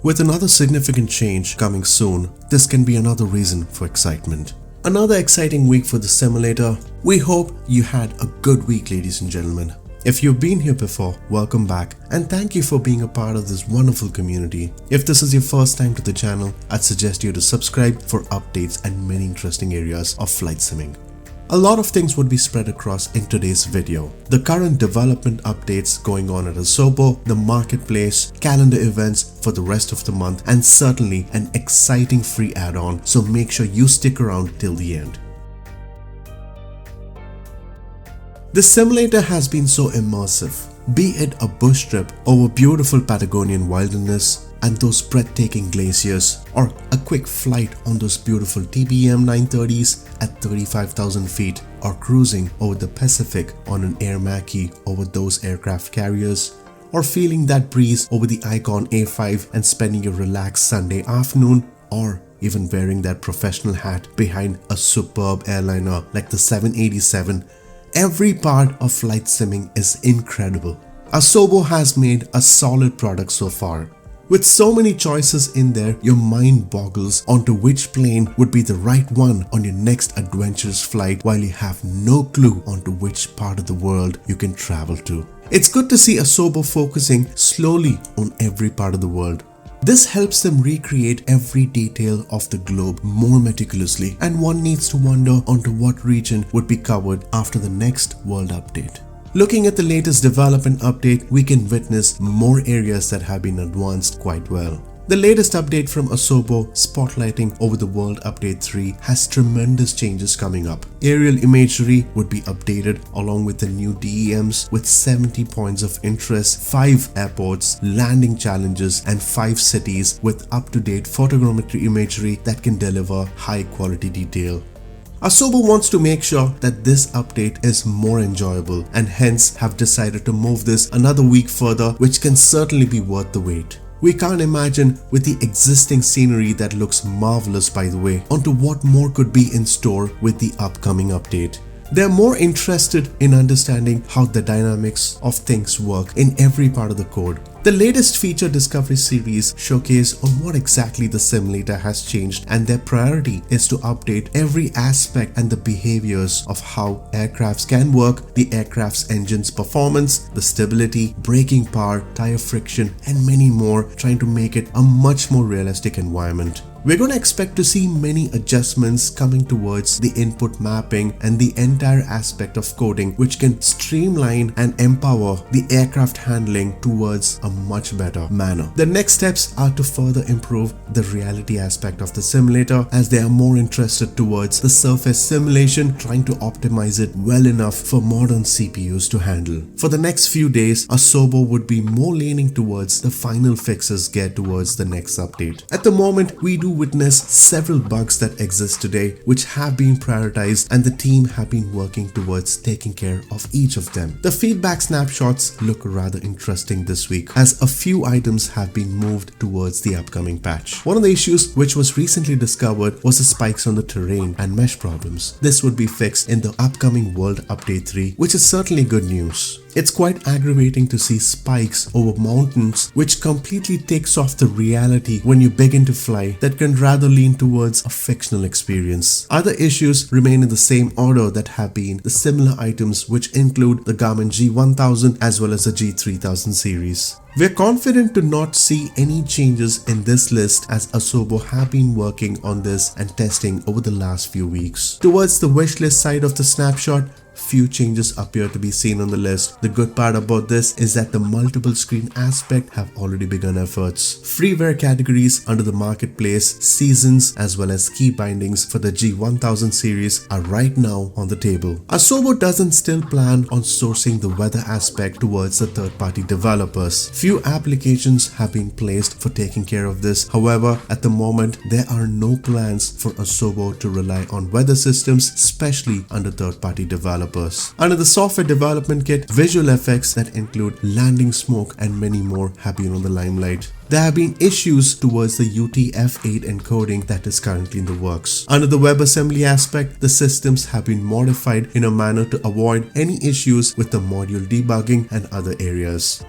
With another significant change coming soon, this can be another reason for excitement. Another exciting week for the simulator. We hope you had a good week, ladies and gentlemen. If you've been here before, welcome back and thank you for being a part of this wonderful community. If this is your first time to the channel, I'd suggest you to subscribe for updates and many interesting areas of flight simming. A lot of things would be spread across in today's video. The current development updates going on at Asobo, the marketplace, calendar events for the rest of the month, and certainly an exciting free add-on, so make sure you stick around till the end. The simulator has been so immersive, be it a bush trip over beautiful Patagonian wilderness and those breathtaking glaciers, or a quick flight on those beautiful TBM 930s at 35,000 feet, or cruising over the Pacific on an Air Mackie over those aircraft carriers, or feeling that breeze over the Icon A5 and spending a relaxed Sunday afternoon, or even wearing that professional hat behind a superb airliner like the 787. Every part of flight simming is incredible. Asobo has made a solid product so far. With so many choices in there, your mind boggles onto which plane would be the right one on your next adventurous flight, while you have no clue onto which part of the world you can travel to. It's good to see Asobo focusing slowly on every part of the world. This helps them recreate every detail of the globe more meticulously, and one needs to wonder onto what region would be covered after the next world update. Looking at the latest development update, we can witness more areas that have been advanced quite well. The latest update from Asobo, spotlighting over the World Update 3, has tremendous changes coming up. Aerial imagery would be updated along with the new DEMs with 70 points of interest, 5 airports, landing challenges, and 5 cities with up-to-date photogrammetry imagery that can deliver high-quality detail. Asobo wants to make sure that this update is more enjoyable, and hence have decided to move this another week further, which can certainly be worth the wait. We can't imagine, with the existing scenery that looks marvelous by the way, onto what more could be in store with the upcoming update. They're more interested in understanding how the dynamics of things work in every part of the code. The latest feature discovery series showcase on what exactly the simulator has changed, and their priority is to update every aspect and the behaviors of how aircrafts can work, the aircraft's engine's performance, the stability, braking power, tire friction, and many more, trying to make it a much more realistic environment. We're going to expect to see many adjustments coming towards the input mapping and the entire aspect of coding, which can streamline and empower the aircraft handling towards a much better manner. The next steps are to further improve the reality aspect of the simulator, as they are more interested towards the surface simulation, trying to optimize it well enough for modern CPUs to handle. For the next few days, Asobo would be more leaning towards the final fixes geared towards the next update. At the moment, we do witness several bugs that exist today which have been prioritized, and the team have been working towards taking care of each of them. The feedback snapshots look rather interesting this week, as a few items have been moved towards the upcoming patch. One of the issues which was recently discovered was the spikes on the terrain and mesh problems. This would be fixed in the upcoming World Update 3, which is certainly good news. It's quite aggravating to see spikes over mountains, which completely takes off the reality when you begin to fly, that can rather lean towards a fictional experience. Other issues remain in the same order that have been the similar items, which include the Garmin G1000 as well as the G3000 series. We're confident to not see any changes in this list, as Asobo have been working on this and testing over the last few weeks. Towards the wishlist side of the snapshot, few changes appear to be seen on the list. The good part about this is that the multiple screen aspect have already begun efforts. Freeware categories under the marketplace, seasons, as well as key bindings for the G1000 series are right now on the table. Asobo doesn't still plan on sourcing the weather aspect towards the third-party developers. Few applications have been placed for taking care of this. However, at the moment, there are no plans for Asobo to rely on weather systems, especially under third-party developers. Under the software development kit, visual effects that include landing smoke and many more have been on the limelight. There have been issues towards the UTF-8 encoding that is currently in the works. Under the WebAssembly aspect, the systems have been modified in a manner to avoid any issues with the module debugging and other areas.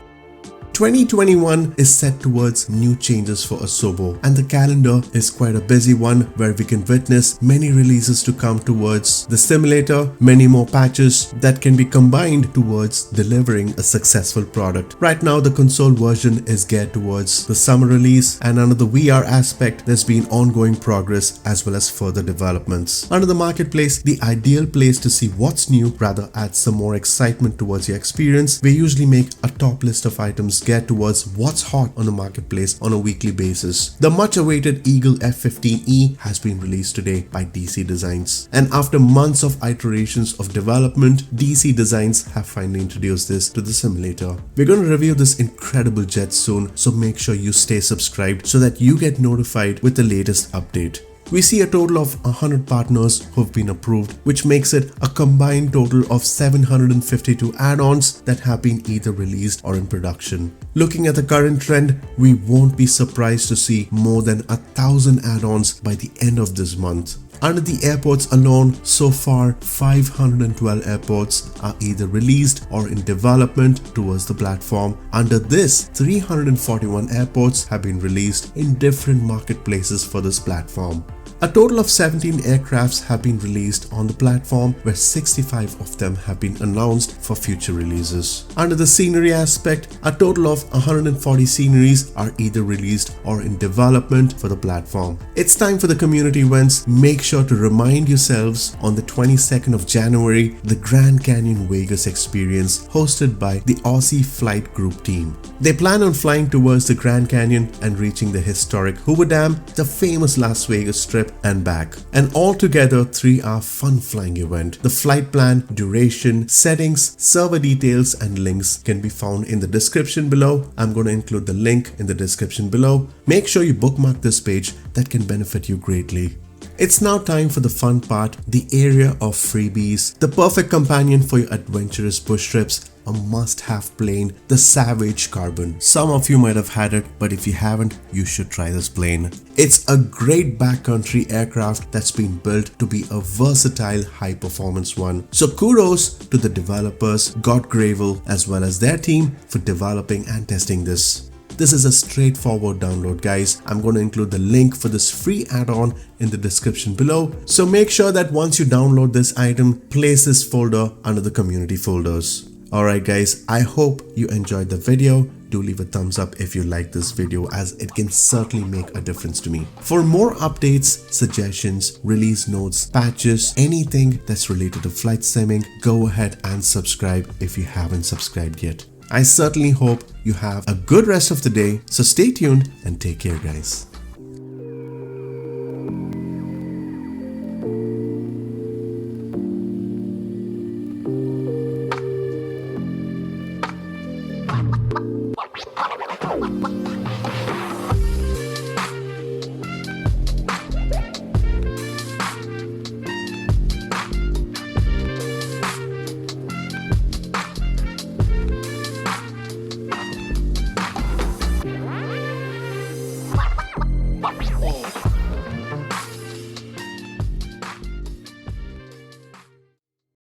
2021 is set towards new changes for Asobo, and the calendar is quite a busy one where we can witness many releases to come towards the simulator, many more patches that can be combined towards delivering a successful product. Right now the console version is geared towards the summer release, and under the VR aspect there's been ongoing progress as well as further developments. Under the marketplace, the ideal place to see what's new rather adds some more excitement towards your experience. We usually make a top list of items geared towards what's hot on the marketplace on a weekly basis. The much awaited Eagle F15E has been released today by DC Designs, and after months of iterations of development, DC Designs have finally introduced this to the simulator. We're going to review this incredible jet soon, so make sure you stay subscribed so that you get notified with the latest update. We see a total of 100 partners who have been approved, which makes it a combined total of 752 add-ons that have been either released or in production. Looking at the current trend, we won't be surprised to see more than 1,000 add-ons by the end of this month. Under the airports alone, so far 512 airports are either released or in development towards the platform. Under this, 341 airports have been released in different marketplaces for this platform. A total of 17 aircrafts have been released on the platform, where 65 of them have been announced for future releases. Under the scenery aspect, a total of 140 sceneries are either released or in development for the platform. It's time for the community events. Make sure to remind yourselves on the 22nd of January, the Grand Canyon Vegas experience hosted by the Aussie flight group team. They plan on flying towards the Grand Canyon and reaching the historic Hoover Dam, the famous Las Vegas Strip, and back. An altogether 3-hour fun flying event. The flight plan, duration, settings, server details and links can be found in the description below. I'm going to include the link in the description below. Make sure you bookmark this page, that can benefit you greatly. It's now time for the fun part, the area of freebies, the perfect companion for your adventurous bush trips. A must-have plane, the Savage Carbon. Some of you might have had it, but if you haven't, you should try this plane. It's a great backcountry aircraft that's been built to be a versatile, high-performance one. So kudos to the developers, God Gravel, as well as their team for developing and testing this. This is a straightforward download, guys. I'm going to include the link for this free add-on in the description below. So make sure that once you download this item, place this folder under the community folders. Alright guys, I hope you enjoyed the video. Do leave a thumbs up if you like this video, as it can certainly make a difference to me. For more updates, suggestions, release notes, patches, anything that's related to flight simming, go ahead and subscribe if you haven't subscribed yet. I certainly hope you have a good rest of the day, so stay tuned and take care guys.